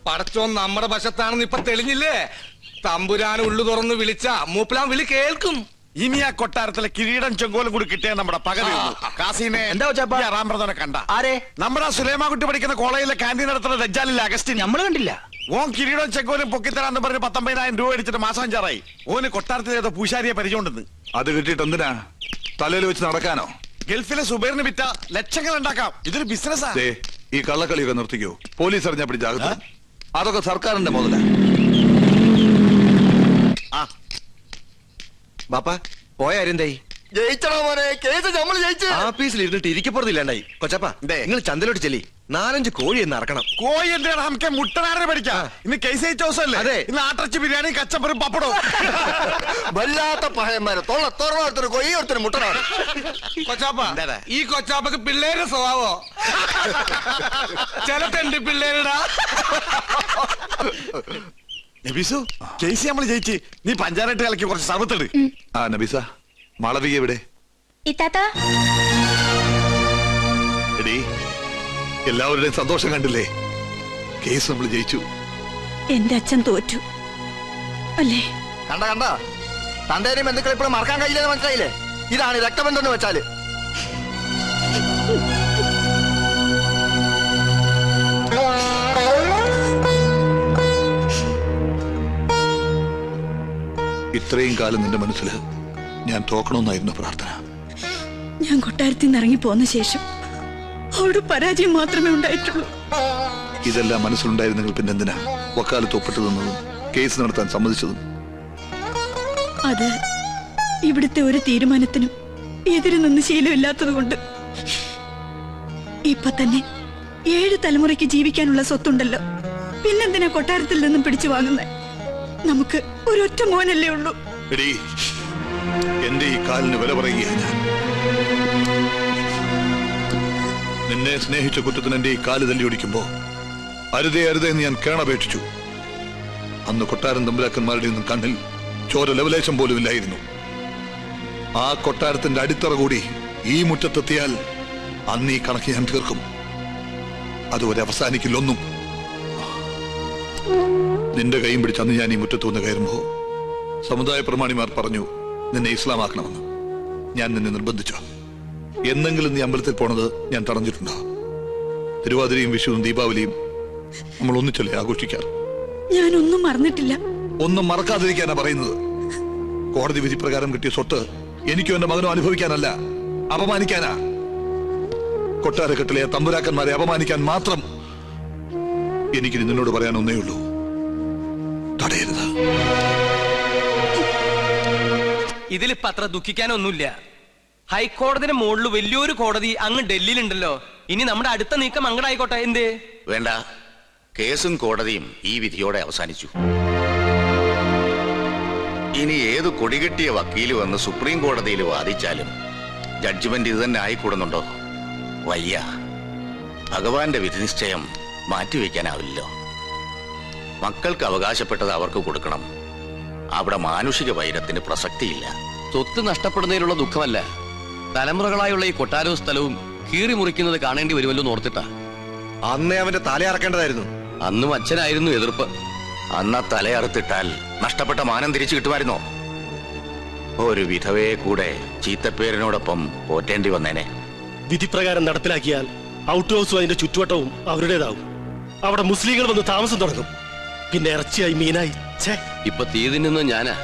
പടച്ചോൻ നമ്മുടെ വശത്താണെന്ന് ഇപ്പൊ തെളിഞ്ഞില്ലേ? തമ്പുരാൻ ഉള്ളു തുറന്ന് വിളിച്ച മൂപ്പിലാൻ വിളി കേൾക്കും. ഇനി ആ കൊട്ടാരത്തിലെ കിരീടം ചെങ്കോലും കൂടി കിട്ടിയ നമ്മുടെ പകരം കണ്ട ആരെ? നമ്മുടെ സുലൈമാൻകുട്ടി പഠിക്കുന്ന കോളേജിലെ ക്യാൻറ്റീൻ നടത്തുന്ന ദജ്ജാലിലെ അഗസ്റ്റിൻ നമ്മൾ കണ്ടില്ല. ഓൻ കിരീടം ചെങ്കോലും പൊക്കിത്തരാന്ന് പറഞ്ഞ് 19,000 രൂപ അടിച്ചിട്ട് മാസം 5 ഓന് കൊട്ടാരത്തിലെ പൂശാരിയെ പരിചയമുണ്ടെന്ന്. അത് കിട്ടിയിട്ട് എന്തിനാ? തലയിൽ വെച്ച് നടക്കാനോ? ഗൾഫിലെ സുബൈറിന് വിറ്റ ലക്ഷങ്ങൾ ഉണ്ടാക്കാം. ഇതൊരു ബിസിനസ്സാ. ഈ കള്ളക്കളിയൊക്കെ നിർത്തിക്കോ. പോലീസ് അറിഞ്ഞാ പിടിച്ചാകും. അതൊക്കെ സർക്കാരിന്റെ മുതല. ബാപ്പ പോയ ആരെന്തായി? ജയിച്ചടാ മോനെ, കേസ് നമ്മൾ ജയിച്ചു. ആഫീസിൽ ഇരുന്നിട്ട് ഇരിക്കപ്പുറത്തില്ലാണ്ടായി. കൊച്ചപ്പ നിങ്ങൾ ചന്തലോട്ട് ചെല്ലി 4-5 കോഴി എന്ന് ഇറക്കണം. കോഴി എന്തിനാണ് നമുക്ക് മുട്ടനാടിനെ പഠിക്കാം. ഇന്ന് കേസ് ജയിച്ച ദിവസമല്ലേ? അതെ. ഇന്ന് ആട്ടർച്ചി ബിരിയാണി കച്ചപ്പറും പപ്പടവും. വല്ലാത്ത പഹയന്മാരെ തൊള്ളത്തോറൊരുത്തര് കൊയ്യ ഒരുത്തര് മുട്ടനാട്. കൊച്ചാപ്പ ഈ കൊച്ചാപ്പക്ക് പിള്ളേരുടെ സ്വഭാവോ? ചിലത്തുണ്ട് പിള്ളേരുടാ. നബീസു കേസ് നമ്മൾ ജയിച്ച്. നീ പഞ്ചായത്ത് കളിക്ക് കുറച്ച് സർവത്തിട്. ആ നബീസ, മാളവിക എവിടെ? എടീ, എല്ലാവരുടെയും സന്തോഷം കണ്ടില്ലേ? കേസ് നമ്മൾ ജയിച്ചു. എന്റെ അച്ഛൻ തോറ്റു അല്ലേ? കണ്ട തന്തേനെയും ബന്ധുക്കളെ ഇപ്പോഴും മറക്കാൻ കഴിയില്ലെന്ന് മനസ്സിലായില്ലേ? ഇതാണ് രക്തബന്ധം എന്ന് വെച്ചാല്. ഇത്രയും കാലം നിന്റെ മനസ്സിൽ ഞാൻ തോക്കണമെന്നായിരുന്നു പ്രാർത്ഥന. ഞാൻ കൊട്ടാരത്തിൽ നിന്ന് ഇറങ്ങി പോന്ന ശേഷം അവിടെ പരാജയം മാത്രമേ ഉണ്ടായിട്ടുള്ളൂ. ഇതെല്ലാം മനസ്സിലുണ്ടായിരുന്നെങ്കിൽ പിന്നെ എന്തിനാ വക്കാലത്ത് ഒപ്പിട്ട് തന്നതും കേസ് നടത്താൻ സമ്മതിച്ചതും? അത് ഇവിടുത്തെ ഒരു തീരുമാനത്തിനും എതിര് നിന്ന് ശീലമില്ലാത്തത് കൊണ്ട്. ഇപ്പൊ തന്നെ 7 തലമുറയ്ക്ക് ജീവിക്കാനുള്ള സ്വത്തുണ്ടല്ലോ. പിന്നെന്തിനാ കൊട്ടാരത്തിൽ നിന്നും പിടിച്ചു വാങ്ങുന്നത്? നമുക്ക് ഒരൊറ്റ മോനല്ലേ ഉള്ളൂ. എന്റെ ഈ കാലിന് വില പറയുകയാണ് ഞാൻ. നിന്നെ സ്നേഹിച്ച കുറ്റത്തിന് എന്റെ ഈ കാല് തല്ലി ഒടിക്കുമ്പോ അരുതേ എന്ന് ഞാൻ കേണപേക്ഷിച്ചു. അന്ന് കൊട്ടാരം തമ്പുരാക്കന്മാരുടെ ഒന്നും കണ്ണിൽ ചോര ലവലേശം പോലും ഇല്ലായിരുന്നു. ആ കൊട്ടാരത്തിന്റെ അടിത്തറ കൂടി ഈ മുറ്റത്തെത്തിയാൽ അന്ന് ഈ കണക്ക് ഞാൻ തീർക്കും. അതുവരെ അവസാനിക്കില്ലൊന്നും. നിന്റെ കൈയും പിടിച്ച് അന്ന് ഞാൻ ഈ മുറ്റത്തുനിന്ന് കയറുമ്പോ സമുദായ പ്രമാണിമാർ പറഞ്ഞു നിന്നെ ഇസ്ലാമാക്കണമെന്ന്. ഞാൻ നിന്നെ നിർബന്ധിച്ചോ? എന്നെങ്കിലും നീ അമ്പലത്തിൽ പോണത് ഞാൻ തടഞ്ഞിട്ടുണ്ടോ? തിരുവാതിരയും വിഷുവും ദീപാവലിയും നമ്മൾ ഒന്നിച്ചല്ലേ ആഘോഷിക്കാറ്? ഞാനൊന്നും മറന്നിട്ടില്ല. ഒന്നും മറക്കാതിരിക്കാനാ പറയുന്നത്. കോടതി വിധി പ്രകാരം കിട്ടിയ സ്വത്ത് എനിക്കും എന്റെ മകനും അനുഭവിക്കാനല്ല, അപമാനിക്കാനാ. കൊട്ടാരക്കെട്ടിലെ തമ്പുരാക്കന്മാരെ അപമാനിക്കാൻ മാത്രം എനിക്ക് നിന്നോട് പറയാൻ ഒന്നേ ഉള്ളൂ. തടയരുത്. ഇതിലിപ്പോ അത്ര ദുഃഖിക്കാനൊന്നുമില്ല. ഹൈക്കോടതിയുടെ മുകളിൽ വലിയൊരു കോടതി അങ്ങ് ഡൽഹിയിലുണ്ടല്ലോ. ഇനി നമ്മുടെ അടുത്ത നീക്കം അങ്ങടായിക്കോട്ടെ. എന്തേ വേണ്ട, കേസും കോടതിയും ഈ വിധിയോടെ അവസാനിച്ചു. ഇനി ഏത് കൊടികെട്ടിയ വക്കീല് വന്ന് സുപ്രീം കോടതിയിൽ വാദിച്ചാലും ജഡ്ജ്മെന്റ് ഇത് തന്നെ ആയിക്കൂടുന്നുണ്ടോ? വയ്യ. ഭഗവാന്റെ വിധിനിശ്ചയം മാറ്റിവെക്കാനാവില്ലല്ലോ. മക്കൾക്ക് അവകാശപ്പെട്ടത് അവർക്ക് കൊടുക്കണം. അവിടെ മാനുഷിക വൈരത്തിന് പ്രസക്തിയില്ല. സ്വത്ത് നഷ്ടപ്പെടുന്നതിലുള്ള ദുഃഖമല്ല, തലമുറകളായുള്ള ഈ കൊട്ടാരവും സ്ഥലവും കീറി മുറിക്കുന്നത് കാണേണ്ടി വരുമല്ലോ ഓർത്തിട്ടാ. അന്നേ അവന്റെ തലയറക്കേണ്ടതായിരുന്നു. അന്നും അച്ഛനായിരുന്നു എതിർപ്പ്. അന്ന് തലയറുത്തിട്ടാൽ നഷ്ടപ്പെട്ട മാനം തിരിച്ചു കിട്ടുമായിരുന്നോ? ഒരു വിധവയെ കൂടെ ചീത്തപ്പേരിനോടൊപ്പം പോറ്റേണ്ടി വന്നേനെ. വിധിപ്രകാരം നടപ്പിലാക്കിയാൽ ഔട്ട് ഹൗസും അതിന്റെ ചുറ്റുവട്ടവും അവരുടേതാവും. അവിടെ മുസ്ലിങ്ങൾ വന്ന് താമസം തുടങ്ങും. പിന്നെ ഇറച്ചിയായി മീനായി. ഇപ്പൊ തീയതി നിന്ന് ഞാനാ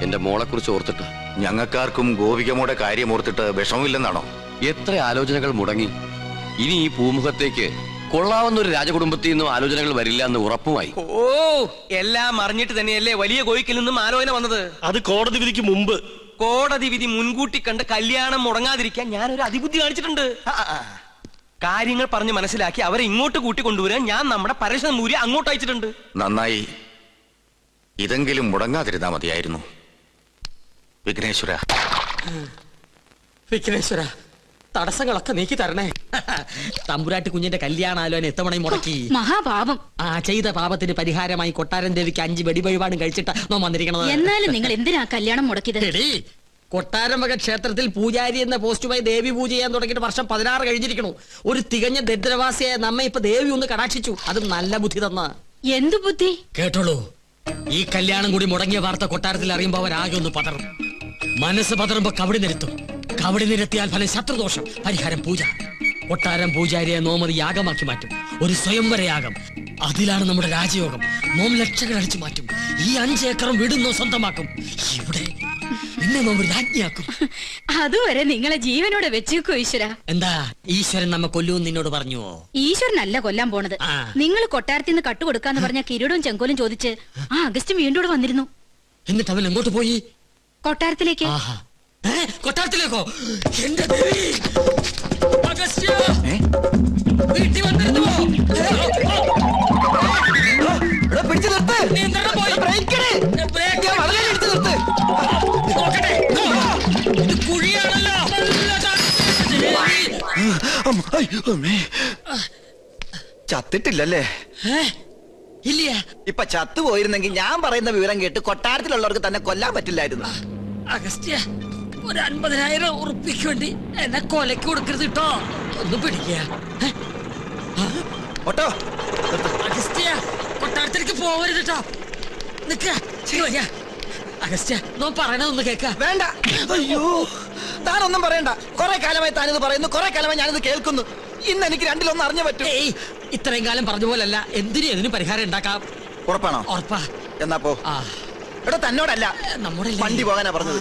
എന്റെ മോളെ കുറിച്ച് ഓർത്തിട്ട്. ഞങ്ങൾക്കാർക്കും ഗോപികമ്മയുടെ കാര്യം ഓർത്തിട്ട് വിഷമമില്ലെന്നാണോ? എത്ര ആലോചനകൾ മുടങ്ങി. ഇനി ഈ പൂമുഖത്തേക്ക് കൊള്ളാവുന്ന ഒരു രാജകുടുംബത്തിൽ നിന്നും ആലോചനകൾ വരില്ല എന്ന് ഉറപ്പുമായി. ഓ, എല്ലാം അറിഞ്ഞിട്ട് തന്നെയല്ലേ വലിയ കോയിക്കിൽ നിന്നും ആലോചന വന്നത്. അത് കോടതി വിധിക്ക് മുമ്പ്. കോടതി വിധി മുൻകൂട്ടി കണ്ട് കല്യാണം മുടങ്ങാതിരിക്കാൻ ഞാനൊരു അതിബുദ്ധി കാണിച്ചിട്ടുണ്ട്. കാര്യങ്ങൾ പറഞ്ഞ് മനസ്സിലാക്കി അവരെ ഇങ്ങോട്ട് കൂട്ടിക്കൊണ്ടുവരാൻ ഞാൻ നമ്മുടെ പരേശൻ മൂരി അങ്ങോട്ട് അയച്ചിട്ടുണ്ട്. നന്നായി. ഇതെങ്കിലും മുടങ്ങാതിരുന്നാ മതിയായിരുന്നു. വിഘ്നേശ്വര, വിഘ്നേശ്വര, തടസ്സങ്ങളൊക്കെ നീക്കി തരണേ. തമ്പുരാട്ടി കുഞ്ഞിന്റെ കല്യാണാലോചന എത്തവണയും മുടക്കി. മഹാപാപം. ആ ചെയ്ത പാപത്തിന് പരിഹാരമായി കൊട്ടാരൻ ദേവിക്ക് 5 വെടിവഴിപാടും കഴിച്ചിട്ട് നോ വന്നിരിക്കണത്. എന്നാലും നിങ്ങൾ എന്തിനാ കല്യാണം മുടക്കിയത്? കൊട്ടാരം വക ക്ഷേത്രത്തിൽ പൂജാരി എന്ന പോസ്റ്റുമായി ദേവി പൂജ ചെയ്യാൻ തുടങ്ങിയിട്ട് വർഷം 16 കഴിഞ്ഞിരിക്കണു. ഒരു തികഞ്ഞ ദരിദ്രവാസിയായ നമ്മെ ഇപ്പൊ ദേവി ഒന്ന് കടാക്ഷിച്ചു. അതും നല്ല ബുദ്ധി തന്ന. എന്തു ബുദ്ധി? കേട്ടോളൂ, ഈ കല്യാണം കൂടി മുടങ്ങിയ വാർത്ത കൊട്ടാരത്തിൽ അറിയുമ്പോ അവരാകെ ഒന്ന് പതറും. മനസ്സ് പതറുമ്പോ കവടി നിരത്തും. കവടി നിരത്തിയാൽ ഫലം ശത്രുദോഷം, പരിഹാരം പൂജ. കൊട്ടാരം പൂജാരിയെ നോമത് യാഗമാക്കി മാറ്റും. ഒരു സ്വയംവര യാഗം. അതിലാണ് നമ്മുടെ രാജയോഗം. നോം ലക്ഷങ്ങൾ അടിച്ചു മാറ്റും. ഈ 5 ഏക്കറും വീടുന്നോ സ്വന്തമാക്കും. ഇവിടെ എന്നെ നോം രാജ്ഞിയാക്കും. അതുവരെ നിങ്ങളെ ജീവനോടെ വെച്ചേക്കോ ഈശ്വര. എന്താ ഈശ്വരൻ നമ്മ കൊല്ലൂന്ന് നിന്നോട് പറഞ്ഞുവോ? ഈശ്വരനല്ല കൊല്ലാൻ പോണത്. നിങ്ങൾ കൊട്ടാരത്തിൽ നിന്ന് കട്ടുകൊടുക്കാന്ന് പറഞ്ഞ കിരീടവും ചെങ്കോലും ചോദിച്ച് ആ അഗസ്റ്റും വീണ്ടും വന്നിരുന്നു. എന്നിട്ട് അവൻ എങ്ങോട്ട് പോയി? കൊട്ടാരത്തിലേക്ക്. കൊട്ടാരത്തിലേക്കോ? എന്റെ ദേവി! അഗസ്ത്യ! വീട്ടിൽ വന്നിരുന്നുവോ? പിടിച്ചു നിർത്ത്. നോക്കട്ടെ, ഇത് കുഴിയാണല്ലോ. ചത്തിട്ടില്ലല്ലേ? ഇല്ല. ഇപ്പൊ ചത്തുപോയിരുന്നെങ്കിൽ ഞാൻ പറയുന്ന വിവരം കേട്ട് കൊട്ടാരത്തിലുള്ളവർക്ക് തന്നെ കൊല്ലാൻ പറ്റില്ലായിരുന്നു. അഗസ്ത്യ, ഒരു 50,000 ഉറുപ്പിക്ക് വേണ്ടി എന്നെ കൊലക്ക് കൊടുക്കരുത് കേട്ടോ. ഒന്ന് പിടിക്കുക. അഗസ്ത്യ, കൊട്ടാരത്തിലേക്ക് പോവരുത് കേട്ടോ. നിക്ക. അഗസ്ത്യ, നോ പറയണതൊന്ന് കേക്ക. വേണ്ട. അയ്യോ, താനൊന്നും പറയണ്ട. കുറെ കാലമായി താനിത് പറയുന്നു, കുറെ കാലമായി ഞാനിത് കേൾക്കുന്നു. ഇന്ന് എനിക്ക് രണ്ടിലൊന്നും അറിഞ്ഞു പറ്റും. ഇത്രയും കാലം പറഞ്ഞ പോലല്ല, എന്തിനും പരിഹാരം ഉണ്ടാക്കാം. ഉറപ്പാണോ? ഉറപ്പാ. എന്നാ പോ. എടോ, തന്നോടല്ല, നമ്മുടെ വണ്ടി പോകാനാ പറഞ്ഞത്.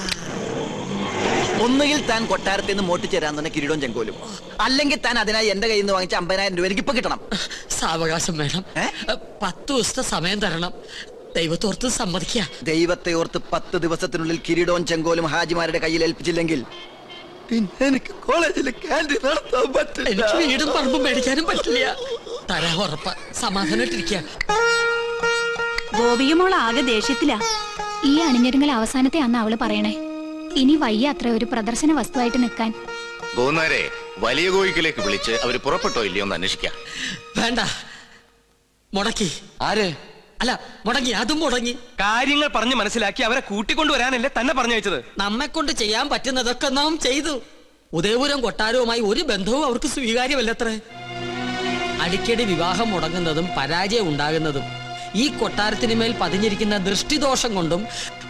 ഒന്നുകിൽ താൻ കൊട്ടാരത്തിൽ നിന്ന് മോട്ടിച്ചേരാൻ തന്നെ കിരീടവും ചെങ്കോലും, അല്ലെങ്കിൽ താൻ അതിനായി എന്റെ കയ്യിൽ നിന്ന് വാങ്ങിച്ച 50,000 രൂപ എനിക്ക് ഇപ്പൊ കിട്ടണം. സാവകാശം വേണം. 10 ദിവസത്തെ സമയം തരണം. ദൈവത്തോർത്ത് സമ്മതിക്കുക. ദൈവത്തെ ഓർത്ത് 10 ദിവസത്തിനുള്ളിൽ കിരീടവും ചെങ്കോലും ഹാജിമാരുടെ കയ്യിൽ ഏൽപ്പിച്ചില്ലെങ്കിൽ പിന്നെ എനിക്ക് കോളേജിൽ ക്യാൻറ്റീൻ നടത്താൻ പറ്റില്ല. എനിക്ക് വീടും പറമ്പും മേടിക്കാനും പറ്റില്ല. തരാ ഉറപ്പ. സമാധാനായിട്ടിരിക്കുക. ഗോപികമോൾ ആകെ ദേഷ്യത്തിലാ. ഈ അണിഞ്ഞൊരുങ്ങൽ അവസാനത്തെ അന്ന് അവള് പറയണേ. ഇനി വയ്യ അത്ര ഒരു പ്രദർശന വസ്തുവായിട്ട് നിൽക്കാൻ. ഗോന്നാരെ വലിയ കോയിക്കിലേക്ക് വിളിച്ച് അവര് പുറപ്പെട്ടോ ഇല്ലയോ എന്ന് അന്വേഷിക്കാം. വേണ്ട, മുടക്കി. ആര്? അല്ല, മുടങ്ങി. അതും മുടങ്ങി. കാര്യങ്ങൾ പറഞ്ഞ് മനസ്സിലാക്കി അവരെ കൂട്ടിക്കൊണ്ടുവരാനല്ലേ തന്നെ പറഞ്ഞയച്ചത്. നമ്മെ കൊണ്ട് ചെയ്യാൻ പറ്റുന്നതൊക്കെ നാം ചെയ്തു. ഉദയപുരം കൊട്ടാരവുമായി ഒരു ബന്ധവും അവർക്ക് സ്വീകാര്യമല്ലത്രേ. അടിക്കടി വിവാഹം മുടങ്ങുന്നതും പരാജയം ഉണ്ടാകുന്നതും ഈ കൊട്ടാരത്തിന് മേൽ പതിഞ്ഞിരിക്കുന്ന ദൃഷ്ടിദോഷം കൊണ്ടും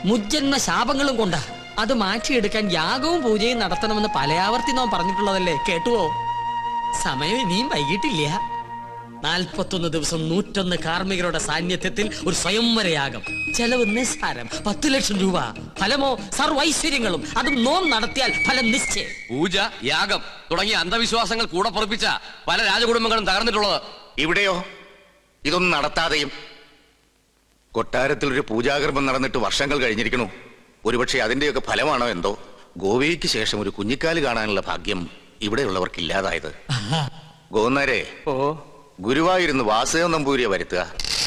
മുജ്ജന്മ ശാപങ്ങളും കൊണ്ടാ. അത് മാറ്റിയെടുക്കാൻ യാഗവും പൂജയും നടത്തണമെന്ന് പലയാവർത്തി നാം പറഞ്ഞിട്ടുള്ളതല്ലേ? കേട്ടുവോ? സമയം ഇനിയും വൈകിട്ടില്ല. 41 ദിവസം 101 കാർമ്മികരുടെ സാന്നിധ്യത്തിൽ ഒരു സ്വയംവരയാഗം. ചെലവ് നിസ്സാരം, 10 ലക്ഷം രൂപ. ഫലമോ സർവൈശ്വര്യങ്ങളും. അതും നോം നടത്തിയാൽ ഫലം നിശ്ചയം. പൂജ, യാഗം തുടങ്ങിയ അന്ധവിശ്വാസങ്ങൾ കൂടെ പൊറപ്പിച്ച പല രാജകുടുംബങ്ങളും തകർന്നിട്ടുള്ളത്. ഇവിടെയോ ഇതൊന്നും നടത്താതെയും കൊട്ടാരത്തിൽ ഒരു പൂജാകർമ്മം നടന്നിട്ട് വർഷങ്ങൾ കഴിഞ്ഞിരിക്കണു. ഒരുപക്ഷെ അതിന്റെയൊക്കെ ഫലമാണോ എന്തോ ഗോവയ്ക്ക് ശേഷം ഒരു കുഞ്ഞിക്കാല് കാണാനുള്ള ഭാഗ്യം ഇവിടെയുള്ളവർക്ക് ഇല്ലാതായത്. ഗോന്നാരെ, ഗുരുവായൂരിന്ന് വാസുദേവ നമ്പൂരിയെ വരുത്തുക.